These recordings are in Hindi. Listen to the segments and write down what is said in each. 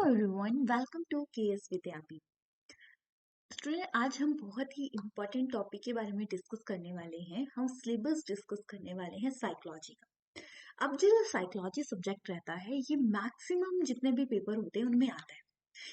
Everyone, welcome to KS Vidyapeeth. Student, आज हम बहुत ही इम्पोर्टेंट टॉपिक के बारे में डिस्कस करने वाले हैं। हम सिलेबस डिस्कस करने वाले हैं साइकोलॉजी का। अब जो साइकोलॉजी सब्जेक्ट रहता है, ये मैक्सिमम जितने भी पेपर होते हैं उनमें आता है।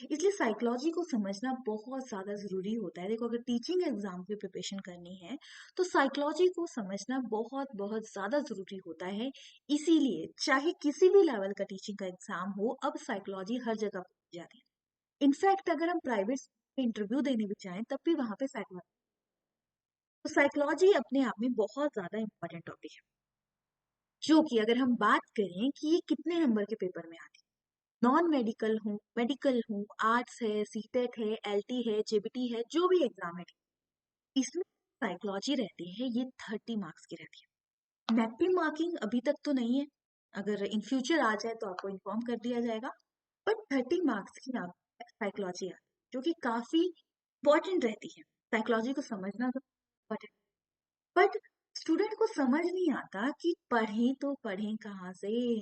इसलिए साइकोलॉजी को समझना बहुत ज़्यादा ज़रूरी होता है। देखो, अगर टीचिंग एग्जाम की प्रिपरेशन करनी है तो साइकोलॉजी को समझना बहुत बहुत ज़्यादा ज़रूरी होता है। इसीलिए चाहे किसी भी लेवल का टीचिंग का एग्जाम हो, अब साइकोलॉजी हर जगह पूछी जाती है। इनफैक्ट अगर हम प्राइवेट इंटरव्यू देने भी जाएं तब भी वहां पे साइकोलॉजी, तो साइकोलॉजी अपने आप में बहुत ज्यादा इंपॉर्टेंट टॉपिक है। जो कि अगर हम बात करें कि ये कितने नंबर के पेपर में आती है, नॉन मेडिकल हूँ, मेडिकल हूँ, आर्ट्स है, सीटेट है, एलटी है, जेबीटी है, जो भी एग्जाम है, इसमें साइकोलॉजी रहती है, ये 30 मार्क्स की रहती है। मैपिंग मार्किंग अभी तक तो नहीं है, अगर इन फ्यूचर आ जाए तो आपको इन्फॉर्म कर दिया जाएगा। बट 30 मार्क्स की आप साइकोलॉजी आती है, जो कि काफी इंपॉर्टेंट रहती है। साइकोलॉजी को समझना तो इम्पोर्टेंट, बट स्टूडेंट को समझ नहीं आता कि पढ़ें तो पढ़ें कहाँ से,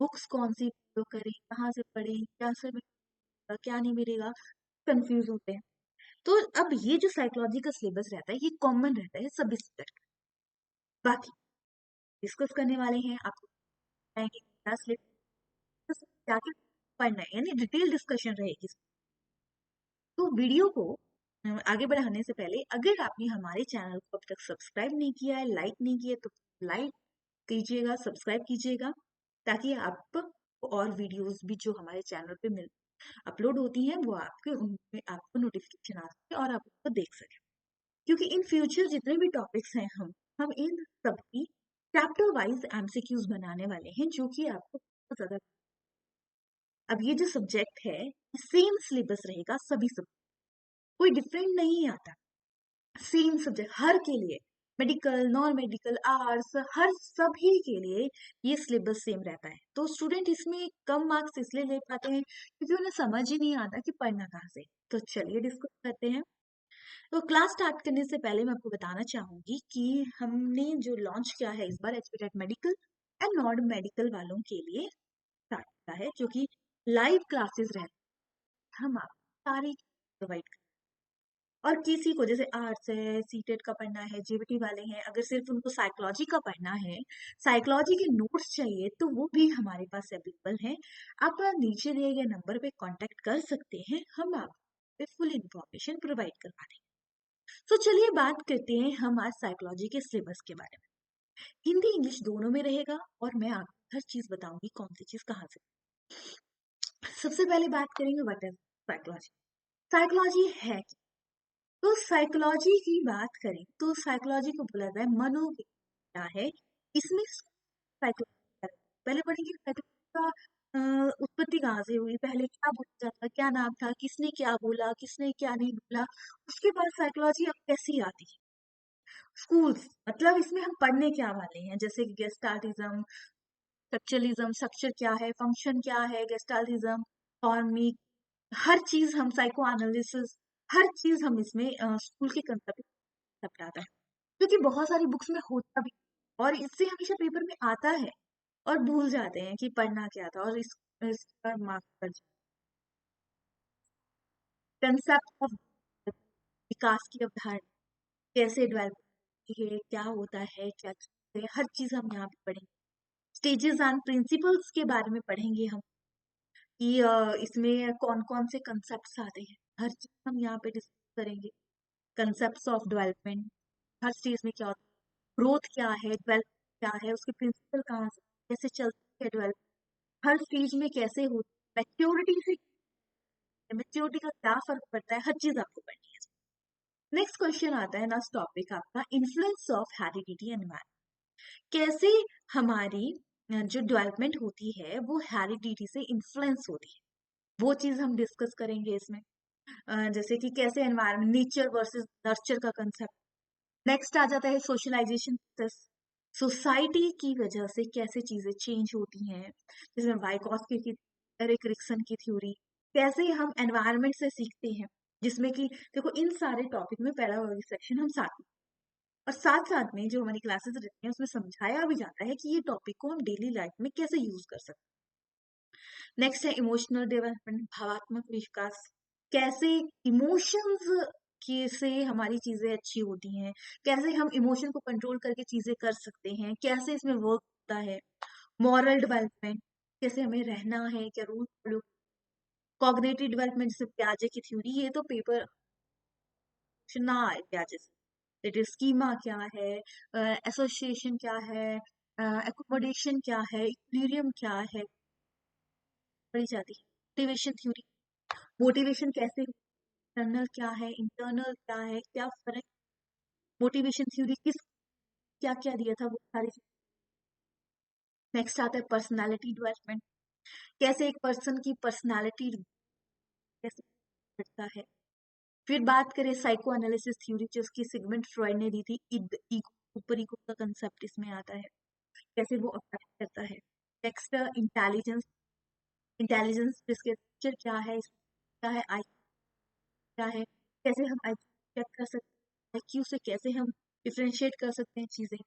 बुक्स कौन सी follow करें, कहाँ से पढ़ें, क्या से मिलेगा, क्या नहीं मिलेगा, कंफ्यूज होते हैं। तो अब ये जो साइकोलॉजी का सिलेबस रहता है, ये कॉमन रहता है सभी सब्जेक्ट। बाकी डिस्कस करने वाले हैं, आपको बताएंगे क्या सिलेबस, क्या क्या पढ़ना है, यानी डिटेल डिस्कशन रहेगी। तो वीडियो को आगे बढ़ाने से पहले, अगर आपने हमारे चैनल को अब तक सब्सक्राइब नहीं किया है, लाइक नहीं किया है, तो लाइक कीजिएगा, सब्सक्राइब कीजिएगा, ताकि आप और वीडियोस भी जो हमारे चैनल पे मिल अपलोड होती हैं वो आपके उनमें आपको नोटिफिकेशन आ सके और आप उसको देख सकें। क्योंकि इन फ्यूचर जितने भी टॉपिक्स हैं, हम इन सबकी चैप्टर वाइज एमसीक्यूज बनाने वाले हैं, जो कि आपको बहुत ज्यादा। अब ये जो सब्जेक्ट है, सेम सिलेबस रहेगा सभी सब, कोई डिफरेंट नहीं आता। सेम सब्जेक्ट हर के लिए, मेडिकल, नॉन मेडिकल, आर्ट्स, हर सभी के लिए ये सिलेबस सेम रहता है। तो स्टूडेंट इसमें कम मार्क्स इसलिए ले पाते हैं क्योंकि उन्हें समझ ही नहीं आता कि पढ़ना कहाँ से। तो चलिए डिस्कस करते हैं। तो क्लास स्टार्ट करने से पहले मैं आपको बताना चाहूंगी कि हमने जो लॉन्च किया है इस बार expected medical and non medical वालों के लिए स्टार्ट किया है, जो कि लाइव क्लासेस रहती हैं। हम आपको सारी प्रोवाइड, और किसी को जैसे आर्ट्स है, सीटेट का पढ़ना है, जेबीटी वाले हैं, अगर सिर्फ उनको साइकोलॉजी का पढ़ना है, साइकोलॉजी के नोट्स चाहिए, तो वो भी हमारे पास अवेलेबल हैं। आप नीचे दिए गए नंबर पे कांटेक्ट कर सकते हैं, हम आपको फुल इंफॉर्मेशन प्रोवाइड करवा देंगे। तो चलिए बात करते हैं हम आज साइकोलॉजी के सिलेबस के बारे में। हिंदी इंग्लिश दोनों में रहेगा, और मैं आपको हर चीज बताऊंगी कौन सी चीज कहाँ से। सबसे पहले बात करेंगे व्हाट इज साइकोलॉजी। साइकोलॉजी है, तो साइकोलॉजी की बात करें तो साइकोलॉजी को बोला जाए मनोविज्ञान है। इसमें साइकोलॉजी पहले पढ़ेंगे, साइकोलॉजी का उत्पत्ति कहाँ से हुई, पहले क्या बोला जाता, क्या नाम था, किसने क्या बोला, किसने क्या नहीं बोला। उसके बाद साइकोलॉजी अब कैसी आती है, स्कूल्स, मतलब इसमें हम पढ़ने क्या वाले हैं, जैसे कि गेस्टाल्टिज्म, स्ट्रक्चरलिज्म, स्ट्रक्चर क्या है, फंक्शन क्या है, गेस्टाल्टिज्म, फॉर्मिक, हर चीज हम साइको एनालिसिस, हर चीज हम इसमें स्कूल के कंसेप्ट आता है, क्योंकि बहुत सारी बुक्स में होता भी, और इससे हमेशा पेपर में आता है, और भूल जाते हैं कि पढ़ना क्या था, और इस पर मार्क्स कर। कंसेप्ट ऑफ विकास की अवधारणा कैसे डेवलप होती है, क्या होता है, क्या चीज़ है, हर चीज हम यहाँ पे पढ़ेंगे। स्टेजेस एंड प्रिंसिपल्स के बारे में पढ़ेंगे हम, कि इसमें कौन कौन से कंसेप्ट आते हैं, हर चीज हम यहाँ पे डिस्कस करेंगे। Concept of development, her stage में क्या होता है, ग्रोथ क्या है, डेवलप क्या है, उसके प्रिंसिपल कहाँ से कैसे चलती है डेवलप, हर स्टेज में कैसे होती है, मैच्योरिटी से, मैच्योरिटी का क्या फर्क पड़ता है, हर चीज आपको पढ़नी है। नेक्स्ट क्वेश्चन आता है, नेक्स्ट टॉपिक आपका influence of heredity and environment. कैसे हमारी जो डेवलपमेंट होती है वो हेरिडिटी से इन्फ्लुएंस होती है, वो चीज हम डिस्कस करेंगे इसमें। जैसे कि कैसे एनवायरनमेंट, नेचर वर्सेस नर्चर का कंसेप्ट। नेक्स्ट आ जाता है सोशलाइजेशन प्रोसेस, सोसाइटी की वजह से कैसे चीजें चेंज होती हैं, जिसमें वाइकॉस्की की, एरिक रिक्सन की थ्योरी, कैसे हम एनवायरनमेंट से सीखते हैं, जिसमें कि देखो इन सारे टॉपिक में पैरागॉजी सेक्शन हम साथ में, और साथ साथ में जो हमारी क्लासेस रहती हैं उसमें समझाया भी जाता है कि ये टॉपिक को हम डेली लाइफ में कैसे यूज कर सकते नेक्स्ट है इमोशनल डेवलपमेंट, भावात्मक विकास। कैसे इमोशंस के से हमारी चीजें अच्छी होती हैं, कैसे हम इमोशन को कंट्रोल करके चीजें कर सकते हैं, कैसे इसमें वर्क होता है। मॉरल डेवलपमेंट, कैसे हमें रहना है, क्या रूल फॉलो। कॉग्निटिव डेवलपमेंट, जैसे पियाजे की थ्योरी, ये तो पेपर ना आए पियाजे से। दैट इज स्कीमा क्या है, एसोसिएशन क्या है, एकोमोडेशन क्या है, इक्विलिब्रियम क्या है, पढ़ी जाती है। मोटिवेशन थ्योरी, मोटिवेशन कैसे, एक्सटर्नल क्या है, इंटरनल क्या है, क्या फर्क। मोटिवेशन थ्योरी किस क्या क्या दिया था, वो सारी चीज़। नेक्स्ट आता है पर्सनालिटी डेवलपमेंट, कैसे एक पर्सन की पर्सनालिटी कैसे बढ़ता है। फिर बात करें साइको एनालिसिस थ्योरी, जो उसकी सिगमंड फ्रॉइड ने दी थी, ईगो, सुपर ईगो का कंसेप्ट इसमें आता है, कैसे वो अफेक्ट करता है। नेक्स्ट इंटेलिजेंस, इंटेलिजेंस जिसके नेचर क्या है, क्या है आई क्या है, कैसे हम आई चेक कर सकते हैं, आईक्यू से कैसे हम डिफ्रेंशिएट कर सकते हैं चीजें।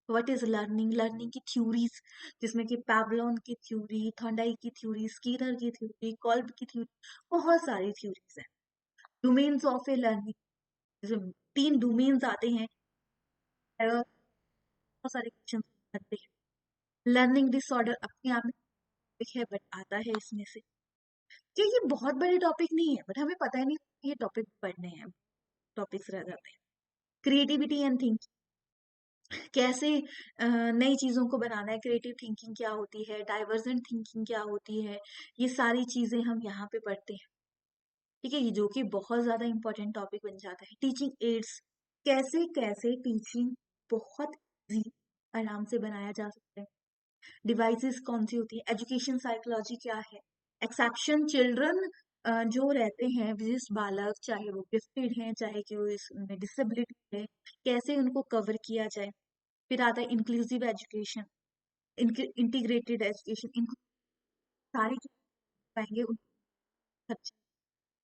व्हाट इज लर्निंग, लर्निंग की थ्योरीज, जिसमें कि पैवलोन की थ्योरी, थॉन्डाई की थ्योरी, स्कीनर की थ्योरी, कॉल्ब की थ्योरी, बहुत सारी थ्योरीज हैं। डोमेन्स ऑफ ए लर्निंग, जैसे 3 डोमेन्स आते हैं, बहुत सारे क्वेश्चन बनते हैं। लर्निंग डिसऑर्डर अपने आप में topic है, बट आता है इसमें से कि ये बहुत बड़े टॉपिक नहीं है, बट हमें पता ही नहीं ये टॉपिक पढ़ने हैं, टॉपिक्स रह जाते हैं। क्रिएटिविटी एंड थिंकिंग, कैसे नई चीजों को बनाना है, क्रिएटिव थिंकिंग क्या होती है, डाइवर्जेंट थिंकिंग क्या होती है, ये सारी चीजें हम यहाँ पे पढ़ते हैं। ठीक है, ये जो कि बहुत ज्यादा इंपॉर्टेंट टॉपिक बन जाता है। टीचिंग एड्स, कैसे कैसे टीचिंग बहुत इजी आराम से बनाया जा सकता है। डिवाइसेस कौन सी होती है, एजुकेशन साइकोलॉजी क्या है, एक्सेप्शन चिल्ड्रन जो रहते हैं, विशिष्ट बालक, चाहे वो गिफ्टेड हैं, चाहे कि वो इसमें डिसेबिलिटी है, कैसे उनको कवर किया जाए। फिर आता है इंक्लूसिव एजुकेशन, इंटीग्रेटेड एजुकेशन, इनको सारी चीजें पाएंगे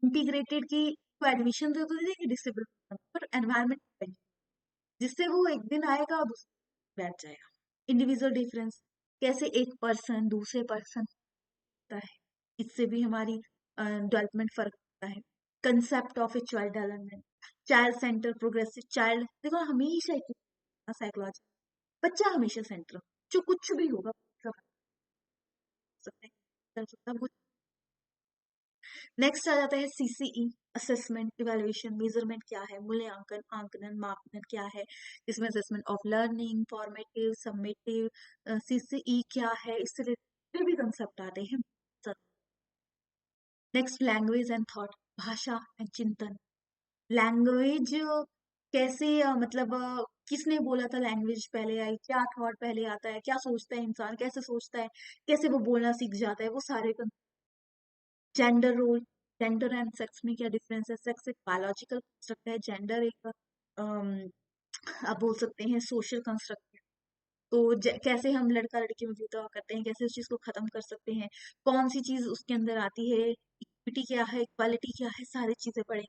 इंटीग्रेटेड की। तो एडमिशन तो देंगे डिसेबल पर एनवायरमेंट, जिससे वो एक दिन आएगा और बैठ जाएगा। इंडिविजुअल डिफरेंस, कैसे एक पर्सन दूसरे पर्सन होता है, इससे भी हमारी डेवलपमेंट फर्क होता है। Concept of a child development, child centre, progressive child. देखो हमेशा साइकोलॉजी, बच्चा हमेशा सेंटर, जो कुछ भी होगा कर सकते हैं, कर सकता है कुछ। नेक्स्ट आ जाता है सीसीई, असेसमेंट, इवैल्यूएशन, मेजरमेंट क्या है, मूल्यांकन, आंकलन, मापदंड क्या है, इसमें assessment of learning, formative, submissive, CCE क्या है, इससे रिलेटेड भी कंसेप्ट आते हैं। नेक्स्ट लैंग्वेज एंड थॉट, भाषा एंड चिंतन। लैंग्वेज कैसे मतलब किसने बोला था लैंग्वेज पहले आई, क्या थॉट पहले आता है, क्या सोचता है इंसान, कैसे सोचता है, कैसे वो बोलना सीख जाता है, वो सारे। Gender role, gender and sex में क्या डिफरेंस है, सेक्स एक बायोलॉजिकल कंस्ट्रक्ट है, जेंडर एक आप बोल सकते हैं सोशल कंस्ट्रक्ट है। तो कैसे हम लड़का लड़की में भेदभाव करते हैं, कैसे उस चीज को खत्म कर सकते हैं, कौन सी चीज उसके अंदर आती है, इक्विटी क्या है, इक्वालिटी क्या है, सारी चीजें पढ़े।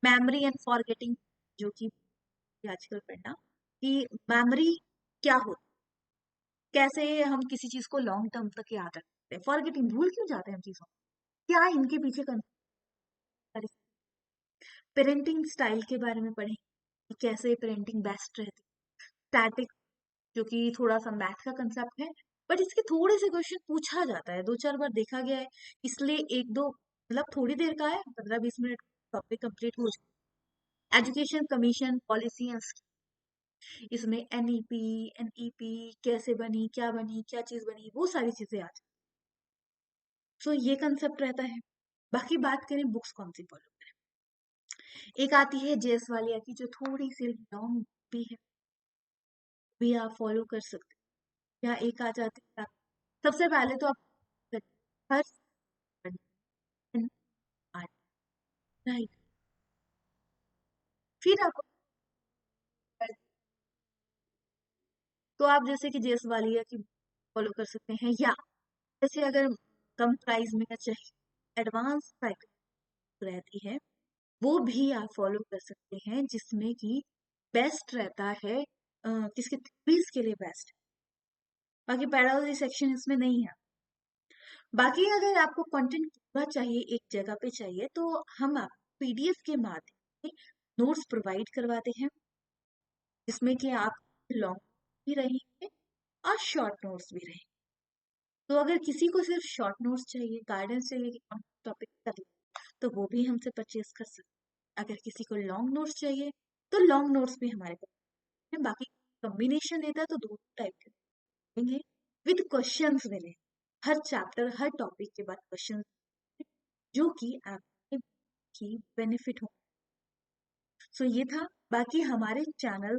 मेमोरी एंड फॉरगेटिंग, जो कि आजकल पढ़ना कि मेमोरी क्या होती, कैसे हम किसी चीज को लॉन्ग टर्म तक याद रखते हैं, फॉरगेटिंग भूल क्यों जाते हैं हम चीजों को, क्या इनके पीछे पेरेंटिंग स्टाइल के बारे में पढ़ें कि कैसे पेरेंटिंग बेस्ट रहती है। स्टैटिक, जो कि थोड़ा सा मैथ का कंसेप्ट है, बट इसके थोड़े से क्वेश्चन पूछा जाता है, 2-4 बार देखा गया है, इसलिए एक दो मतलब थोड़ी देर का है, 15-20 मिनट टॉपिक कंप्लीट हो जाए। एजुकेशन कमीशन पॉलिसी एंड इसमें एनईपी, एनईपी कैसे बनी, क्या चीज बनी, वो सारी चीजें आ जाती। सो ये कंसेप्ट रहता है। बाकी बात करें बुक्स कौन सी फॉलो करें, एक आती है जेएस वालिया की, जो थोड़ी सी लॉन्ग भी है, भी आप फॉलो कर सकते हैं, या एक आ जाती है सबसे पहले तो आप हर राइट, फिर आप तो आप जैसे कि जेएस वालिया की फॉलो कर सकते हैं, या जैसे अगर कम प्राइस में चाहिए एडवांस प्राइस रहती है, वो भी आप फॉलो कर सकते हैं, जिसमें कि बेस्ट रहता है किसके थ्रीज के लिए बेस्ट। बाकी पैडोलॉजी सेक्शन इसमें नहीं है, बाकी अगर आपको कंटेंट पूरा चाहिए, एक जगह पे चाहिए, तो हम आप पीडीएफ के माध्यम से नोट्स प्रोवाइड करवाते हैं, जिसमें कि आप लॉन्ग भी रहेंगे और शॉर्ट नोट्स भी रहेंगे। तो अगर किसी को सिर्फ शॉर्ट नोट्स चाहिए, गाइडेंस चाहिए कि कौन टॉपिक कर, तो वो भी हमसे परचेज कर सकते हैं। अगर किसी को लॉन्ग नोट्स चाहिए, तो लॉन्ग नोट्स भी हमारे पास है। बाकी कॉम्बिनेशन देता है तो दो टाइप के देंगे, विद क्वेश्चंस मिले, हर चैप्टर हर टॉपिक के बाद क्वेश्चन, जो कि आपके की बेनिफिट हो। सो ये था। बाकी हमारे चैनल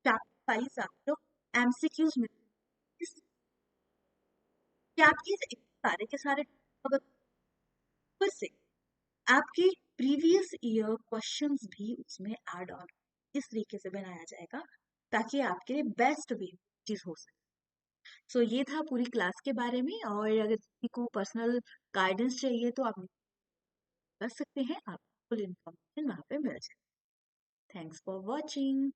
चैप्टर वाइज आपको एमसीक्यूज मिलते हैं कि आपके सारे के सारे अगर ऊपर से आपके प्रीवियस ईयर क्वेश्चंस भी उसमें ऐड ऑन इस तरीके से बनाया जाएगा, ताकि आपके लिए बेस्ट भी चीज हो सके। सो ये था पूरी क्लास के बारे में, और अगर किसी को पर्सनल गाइडेंस चाहिए तो आप कर सकते हैं, आपको फुल इन्फॉर्मेशन वहाँ पे मिल जाए। Thanks for watching.